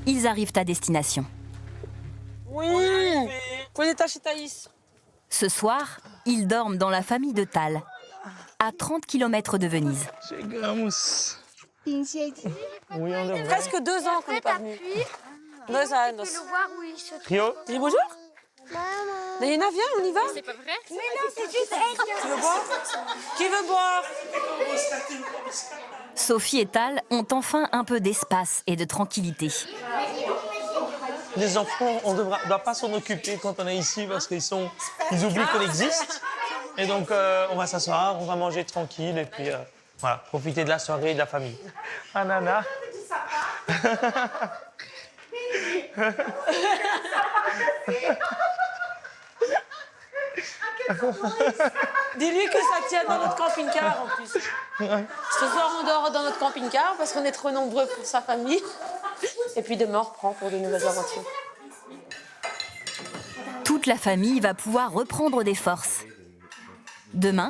ils arrivent à destination. Oui. Faut détacher Thaïs. Ce soir, ils dorment dans la famille de Tal, à 30 km de Venise. Oui, on devrait. Presque 2 ans qu'on n'est pas venu. 2 ans. Tu peux le voir où il se trouve. Rio. Dis bonjour. Maman. Diana, viens, on y va. C'est pas vrai? Mais non, c'est juste elle. Tu veux boire? Qui veut boire? Sophie et Tal ont enfin un peu d'espace et de tranquillité. Les enfants, on ne doit pas s'en occuper quand on est ici parce qu'ils oublient qu'on existe. Et donc, on va s'asseoir, on va manger tranquille et puis voilà, profiter de la soirée et de la famille. Ah, Nana. Dis-lui que ça tient dans notre camping-car en plus. Ce soir, on dort dans notre camping-car parce qu'on est trop nombreux pour sa famille. Et puis demain, on reprend pour de nouvelles aventures. Toute la famille va pouvoir reprendre des forces. Demain,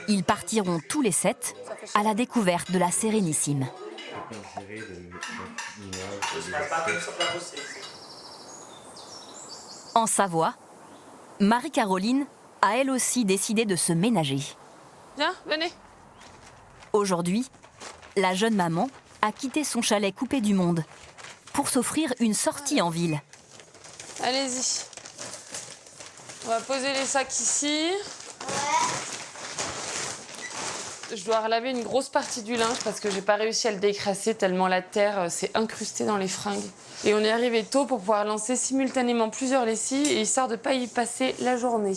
ils partiront tous les 7 à la découverte de la Sérénissime. En Savoie, Marie-Caroline a elle aussi décidé de se ménager. Viens, venez. Aujourd'hui, la jeune maman a quitté son chalet coupé du monde pour s'offrir une sortie en ville. Allez-y. On va poser les sacs ici. Je dois relaver une grosse partie du linge parce que j'ai pas réussi à le décrasser tellement la terre s'est incrustée dans les fringues. Et on est arrivé tôt pour pouvoir lancer simultanément plusieurs lessives et histoire de pas y passer la journée.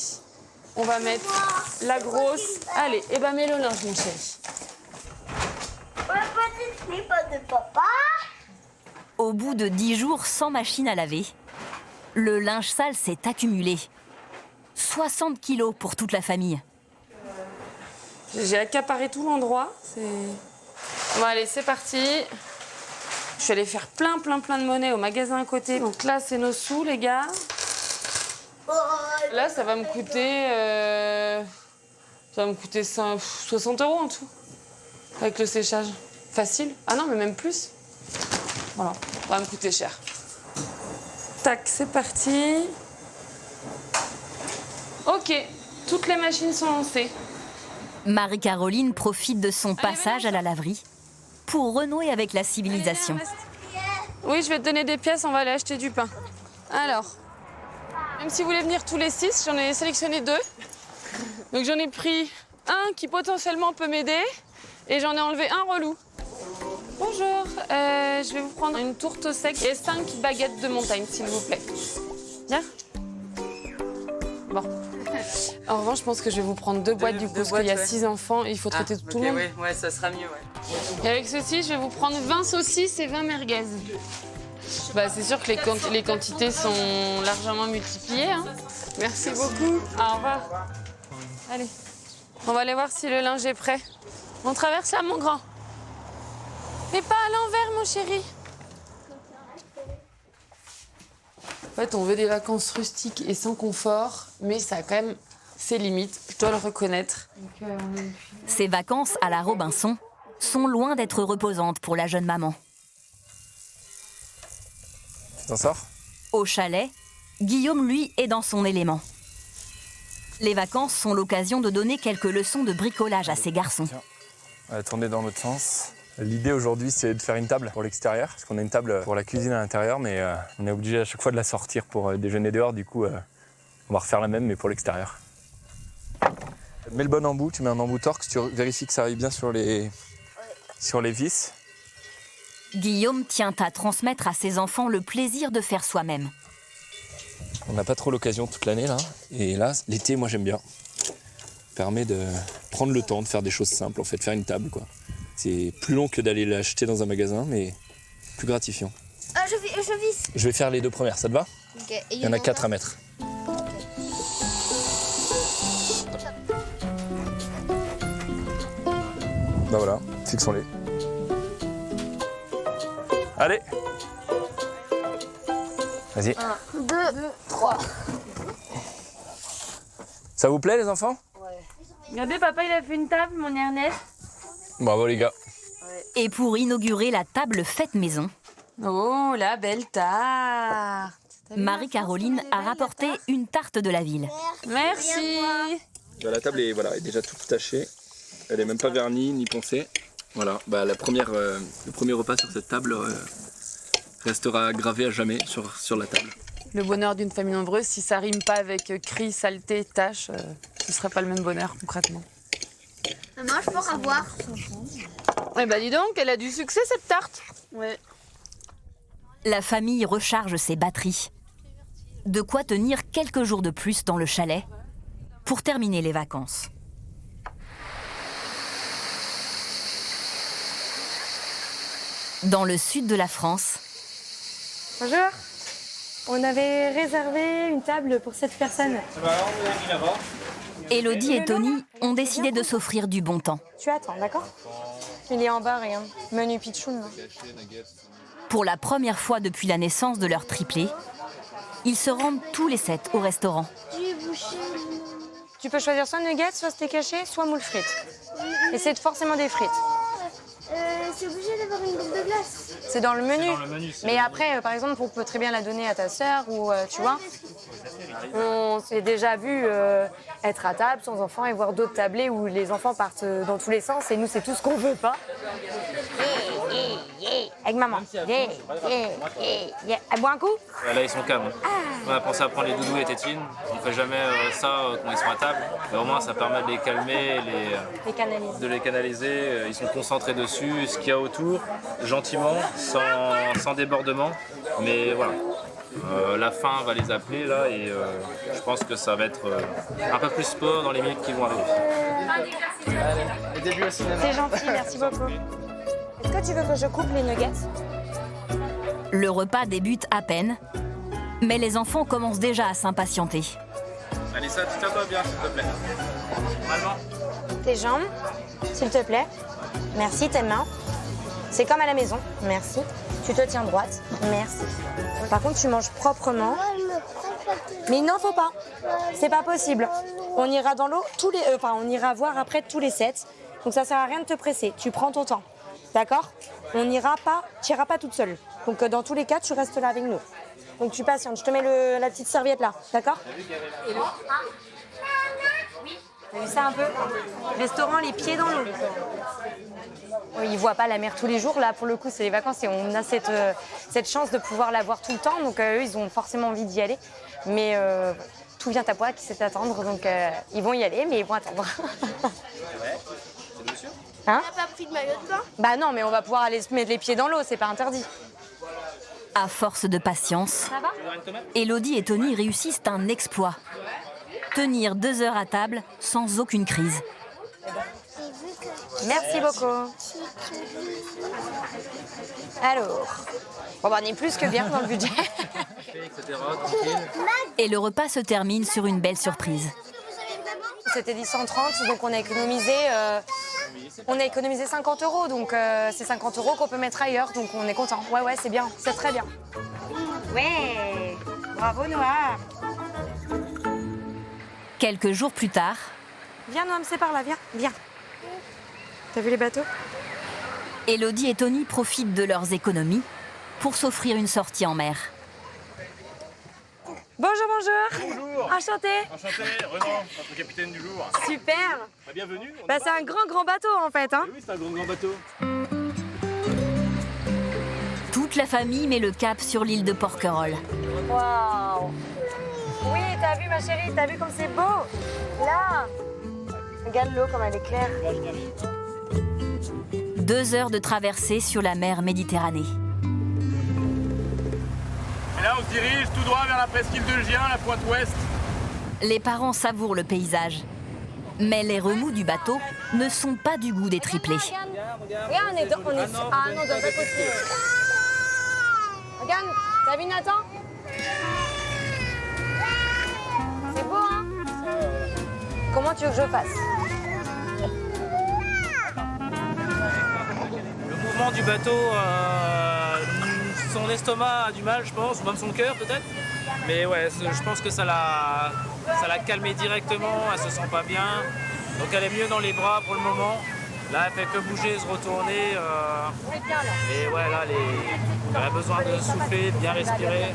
On va mettre la grosse. Allez, et ben mets le linge, mon chéri. Au bout de 10 jours sans machine à laver, le linge sale s'est accumulé. 60 kilos pour toute la famille. J'ai accaparé tout l'endroit. Bon, allez, c'est parti. Je suis allée faire plein de monnaie au magasin à côté. Donc là, c'est nos sous, les gars. Là, ça va me coûter 60 € en tout. Avec le séchage. Facile. Ah non, mais même plus. Voilà, ça va me coûter cher. Tac, c'est parti. Ok, toutes les machines sont lancées. Marie-Caroline profite de son passage à la laverie pour renouer avec la civilisation. Oui, je vais te donner des pièces, on va aller acheter du pain. Alors, même si vous voulez venir tous les 6, j'en ai sélectionné 2. Donc j'en ai pris un qui potentiellement peut m'aider et j'en ai enlevé un relou. Bonjour, je vais vous prendre une tourte au sec et 5 baguettes de montagne, s'il vous plaît. Bien. Bon. En revanche, je pense que je vais vous prendre 2 boîtes du coup, parce qu'il y a 6 enfants et il faut traiter tout le monde. Ouais, ça sera mieux, ouais. Et avec ceci, je vais vous prendre 20 saucisses et 20 merguez. Bah, c'est sûr que les quantités sont largement multipliées. Hein. Merci beaucoup. Au revoir. Allez, on va aller voir si le linge est prêt. On traverse là, mon grand. Mais pas à l'envers, mon chéri. En fait, on veut des vacances rustiques et sans confort, mais ça a quand même ses limites, je dois le reconnaître. Ces vacances à la Robinson sont loin d'être reposantes pour la jeune maman. Tu t'en sors? Au chalet, Guillaume, lui, est dans son élément. Les vacances sont l'occasion de donner quelques leçons de bricolage à ses garçons. Tiens, on va tourner dans l'autre sens. L'idée aujourd'hui, c'est de faire une table pour l'extérieur, parce qu'on a une table pour la cuisine à l'intérieur, mais on est obligé à chaque fois de la sortir pour déjeuner dehors. Du coup, on va refaire la même, mais pour l'extérieur. Mets le bon embout, tu mets un embout torx, tu vérifies que ça arrive bien sur les vis. Guillaume tient à transmettre à ses enfants le plaisir de faire soi-même. On n'a pas trop l'occasion toute l'année, là. Et là, l'été, moi, j'aime bien. Ça permet de prendre le temps de faire des choses simples, en fait, faire une table, quoi. C'est plus long que d'aller l'acheter dans un magasin, mais plus gratifiant. Je visse. Je vais faire les 2 premières, ça te va? Okay. Il y en a 4 à mettre. Bah voilà, fixons-les. Allez! Vas-y. 1, 2, 3. Ça vous plaît, les enfants? Regardez, papa, il a fait une table, mon Ernest. Bravo, les gars. Et pour inaugurer la table fête maison, Oh, la belle tarte. Marie-Caroline a rapporté une tarte de la ville. Merci. Bah, la table est, est déjà toute tachée. Elle est même pas vernie ni poncée. Voilà, bah, le premier repas sur cette table restera gravé à jamais sur la table. Le bonheur d'une famille nombreuse, si ça rime pas avec cris, saleté, tâches, ce serait pas le même bonheur concrètement. Maman, je peux avoir. Eh ben dis donc, elle a du succès cette tarte. Ouais. La famille recharge ses batteries. De quoi tenir quelques jours de plus dans le chalet pour terminer les vacances. Dans le sud de la France. Bonjour. On avait réservé une table pour cette personne. Élodie et Tony ont décidé de s'offrir du bon temps. Tu attends, d'accord? Il est en bas, rien. Menu pitchoun. Pour la première fois depuis la naissance de leur triplé, ils se rendent tous les 7 au restaurant. Tu peux choisir soit nuggets, soit steak haché, soit moule frites. Et c'est forcément des frites. C'est obligé d'avoir une boule de glace. C'est dans le menu. Mais après, par exemple, on peut très bien la donner à ta sœur ou tu vois. On s'est déjà vu être à table sans enfants et voir d'autres tablés où les enfants partent dans tous les sens et nous, c'est tout ce qu'on veut pas. Avec maman. Elle boit un coup? Là, ils sont calmes. On a pensé à prendre les doudous et tétines. On ne fait jamais ça quand ils sont à table. Mais au moins, ça permet de les calmer, de les canaliser. Ils sont concentrés dessus, ce qu'il y a autour, gentiment, sans débordement. Mais voilà. La faim va les appeler là et je pense que ça va être un peu plus sport dans les minutes qui vont arriver. C'est gentil, merci beaucoup. Est-ce que tu veux que je coupe les nuggets? Le repas débute à peine, mais les enfants commencent déjà à s'impatienter. Alissa, tiens-toi bien s'il te plaît. Normalement. Tes jambes, s'il te plaît. Merci, tes mains. C'est comme à la maison. Merci. Tu te tiens droite. Merci. Par contre, tu manges proprement. Mais il n'en faut pas. C'est pas possible. On ira dans l'eau on ira voir après tous les 7. Donc ça sert à rien de te presser. Tu prends ton temps. D'accord? on n'ira pas, tu n'iras pas toute seule. Donc dans tous les cas, tu restes là avec nous. Donc tu patientes, je te mets la petite serviette là, d'accord? T'as vu ça un peu? Restaurant, les pieds dans l'eau. Ils ne voient pas la mer tous les jours, là pour le coup c'est les vacances et on a cette chance de pouvoir la voir tout le temps, donc eux ils ont forcément envie d'y aller. Mais tout vient à point qui sait attendre, donc ils vont y aller mais ils vont attendre. Hein? On n'a pas pris de maillot de bain? Bah non, mais on va pouvoir aller se mettre les pieds dans l'eau, c'est pas interdit. À force de patience, Élodie et Tony réussissent un exploit. Tenir 2 heures à table sans aucune crise. Merci beaucoup. Alors, bon, on est plus que bien dans le budget. Et le repas se termine sur une belle surprise. C'était dit 130, donc on a économisé 50 €, donc c'est 50 € qu'on peut mettre ailleurs, donc on est content. Ouais, c'est bien, c'est très bien. Ouais, bravo Noah. Quelques jours plus tard... Viens Noam, c'est par là, viens. T'as vu les bateaux? Élodie et Tony profitent de leurs économies pour s'offrir une sortie en mer. Bonjour. Enchanté. Enchanté, Renan, notre capitaine du jour. Super. Bienvenue. C'est un grand bateau en fait. Hein. Oui, c'est un grand bateau. Toute la famille met le cap sur l'île de Porquerolles. Waouh. Oui, t'as vu ma chérie, t'as vu comme c'est beau. Là. Regarde l'eau comme elle est claire. 2 heures de traversée sur la mer Méditerranée. Et là, on se dirige tout droit vers la presqu'île de Gien, la pointe ouest. Les parents savourent le paysage. Mais les remous du bateau ne sont pas du goût des triplés. Regarde, on est ah non, dans un côté. Regarde, t'as vu Nathan? C'est beau, hein? Comment tu veux que je fasse? Le mouvement du bateau, son estomac a du mal, je pense, ou même son cœur peut-être. Mais ouais, je pense que ça l'a calmée directement, elle se sent pas bien. Donc elle est mieux dans les bras pour le moment. Là, elle fait que bouger, se retourner. Et ouais, là, elle a besoin de souffler, de bien respirer.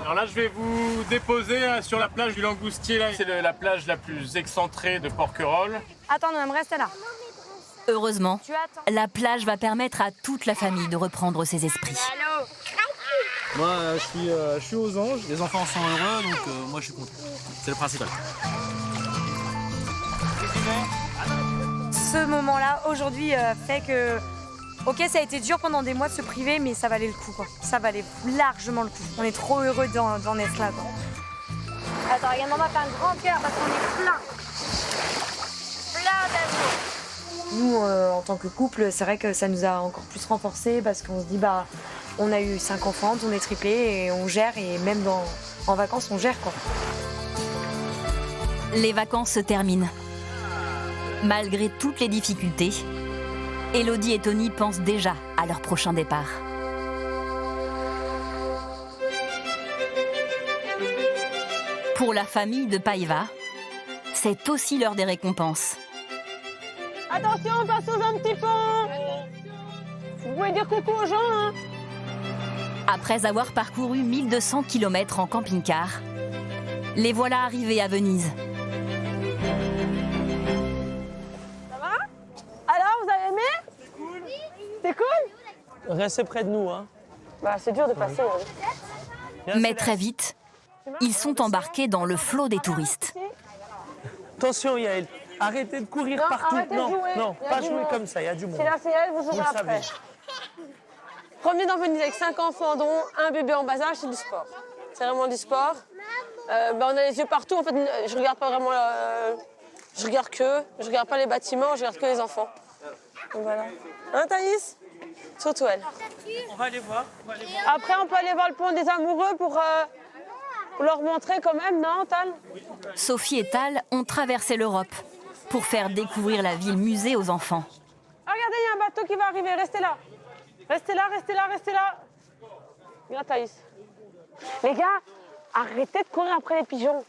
Alors là, je vais vous déposer sur la plage du Langoustier. C'est la plage la plus excentrée de Porquerolles. Attends, on reste là. Heureusement, la plage va permettre à toute la famille de reprendre ses esprits. Moi, je suis aux anges, les enfants sont heureux, donc moi, je suis content. C'est le principal. Ce moment-là, aujourd'hui, fait que... Ok, ça a été dur pendant des mois de se priver, mais ça valait le coup, quoi. Ça valait largement le coup. On est trop heureux d'en être là, quoi. Attends, regarde, maman fait un grand cœur parce qu'on est plein. Plein d'amour. Nous, en tant que couple, c'est vrai que ça nous a encore plus renforcés parce qu'on se dit, bah, on a eu 5 enfants, on est triplés et on gère, et même en vacances, on gère, quoi. Les vacances se terminent. Malgré toutes les difficultés, Élodie et Tony pensent déjà à leur prochain départ. Pour la famille de Paiva, c'est aussi l'heure des récompenses. Attention, on passe sous un petit pont. Vous pouvez dire coucou aux gens, hein. Après avoir parcouru 1200 km en camping-car, les voilà arrivés à Venise. Ça va? Alors, vous avez aimé? C'est cool? Restez près de nous, hein. Bah, c'est dur de passer. Mais très vite, ils sont embarqués dans le flot des touristes. Attention, Yael, arrêtez de courir Non, partout. arrêtez de jouer. Non, Il y a pas du jouer monde. comme ça, il y a du monde. C'est la signal, vous jouerez le après. savez. Premier dans Venise avec 5 enfants, dont un bébé en bas âge, c'est du sport. C'est vraiment du sport. On a les yeux partout. En fait, je regarde pas vraiment. Je regarde pas les bâtiments, je regarde que les enfants. Donc voilà. Hein, Thaïs? Surtout elle. On va aller voir. Après, on peut aller voir le pont des Amoureux pour leur montrer quand même, non, Tal? Sophie et Tal ont traversé l'Europe pour faire découvrir la ville musée aux enfants. Ah, regardez, il y a un bateau qui va arriver. Restez là. Restez là, restez là, restez là. Viens, Thaïs. Les gars, arrêtez de courir après les pigeons.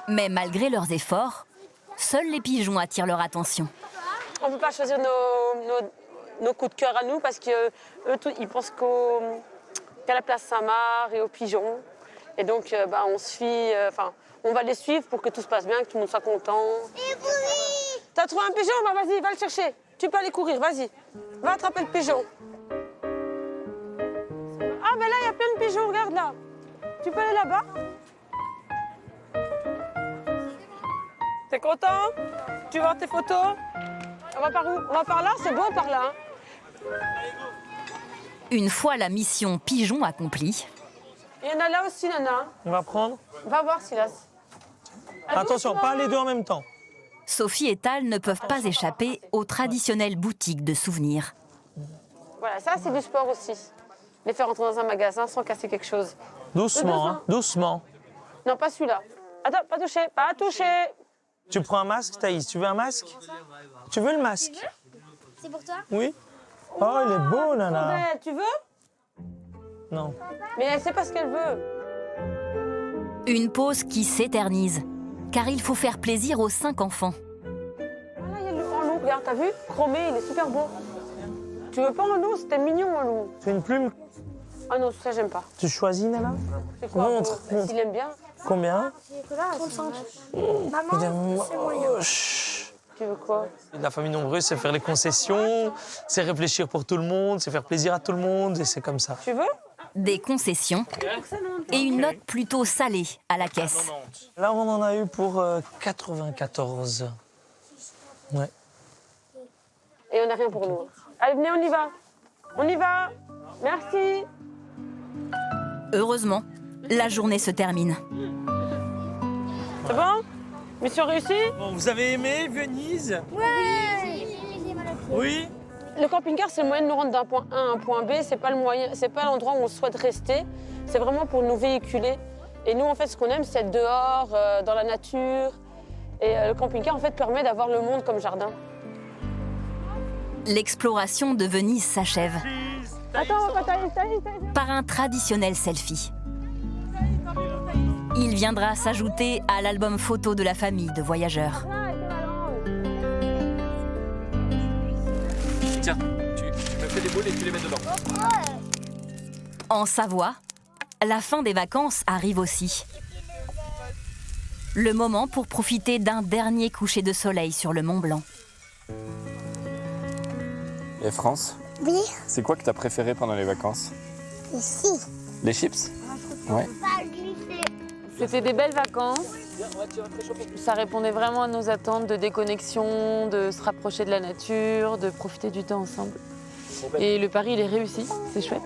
Mais malgré leurs efforts, seuls les pigeons attirent leur attention. On ne peut pas choisir nos coups de cœur à nous parce qu'eux, ils pensent qu'à la place Saint-Marc et aux pigeons. Et donc, on se fie, on va les suivre pour que tout se passe bien, que tout le monde soit content. T'as trouvé un pigeon? Bah, vas-y, va le chercher. Tu peux aller courir, vas-y. Va attraper le pigeon. Ah, mais là, il y a plein de pigeons, regarde là. Tu peux aller là-bas? T'es content? Tu vois tes photos? On va par où? On va par là? C'est beau par là. Hein? Une fois la mission pigeon accomplie... Il y en a là aussi, Nana. On va prendre. Va voir, Silas. Attention, pas les deux en même temps. Sophie et Tal ne peuvent pas échapper aux traditionnelles boutiques de souvenirs. Voilà, ça c'est du sport aussi. Les faire rentrer dans un magasin sans casser quelque chose. Doucement, hein, doucement. Non, pas celui-là. Attends, pas toucher, pas toucher. Tu prends un masque, Thaïs? Tu veux un masque? Tu veux le masque? C'est pour toi? Oui. Oh, il est beau, Nana. Tu veux? Non. Mais elle sait pas ce qu'elle veut. Une pause qui s'éternise, car il faut faire plaisir aux 5 enfants. Ah là, il y a le en loup, regarde, t'as vu? Chromé, il est super beau. Tu veux pas en loup? C'était mignon en loup. Tu veux une plume? Ah non, ça j'aime pas. Tu choisis, Nana? C'est quoi? Montre. S'il aime bien. Combien? 35. Maman, c'est moyen. Tu veux quoi? La famille nombreuse, c'est faire les concessions, c'est réfléchir pour tout le monde, c'est faire plaisir à tout le monde, et c'est comme ça. Tu veux? Des concessions et une note plutôt salée à la caisse. Là, on en a eu pour 94. Ouais. Et on n'a rien pour nous. Allez, venez, on y va. On y va. Merci. Heureusement, la journée se termine. C'est bon? Mission réussie? Bon, vous avez aimé Venise? Ouais. Oui. Le camping-car, c'est le moyen de nous rendre d'un point A à un point B. C'est pas l'endroit où on souhaite rester. C'est vraiment pour nous véhiculer. Et nous, en fait, ce qu'on aime, c'est être dehors, dans la nature. Et le camping-car, en fait, permet d'avoir le monde comme jardin. L'exploration de Venise s'achève Attends, par un traditionnel selfie. Il viendra s'ajouter à l'album photo de la famille de voyageurs. Tiens, tu me fais des boules et tu les mets dedans. En Savoie, la fin des vacances arrive aussi. Le moment pour profiter d'un dernier coucher de soleil sur le Mont Blanc. Et France? Oui. C'est quoi que t'as préféré pendant les vacances? Ici. Les chips? Ouais. C'était des belles vacances. Ça répondait vraiment à nos attentes de déconnexion, de se rapprocher de la nature, de profiter du temps ensemble. Et le pari, il est réussi, c'est chouette.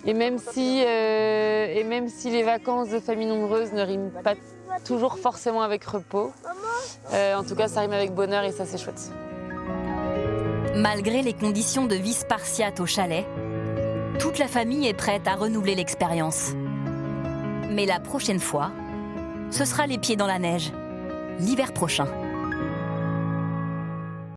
Et même si les vacances de famille nombreuse ne riment pas toujours forcément avec repos, en tout cas, ça rime avec bonheur et ça, c'est chouette. Malgré les conditions de vie spartiates au chalet, toute la famille est prête à renouveler l'expérience. Mais la prochaine fois, ce sera les pieds dans la neige, l'hiver prochain.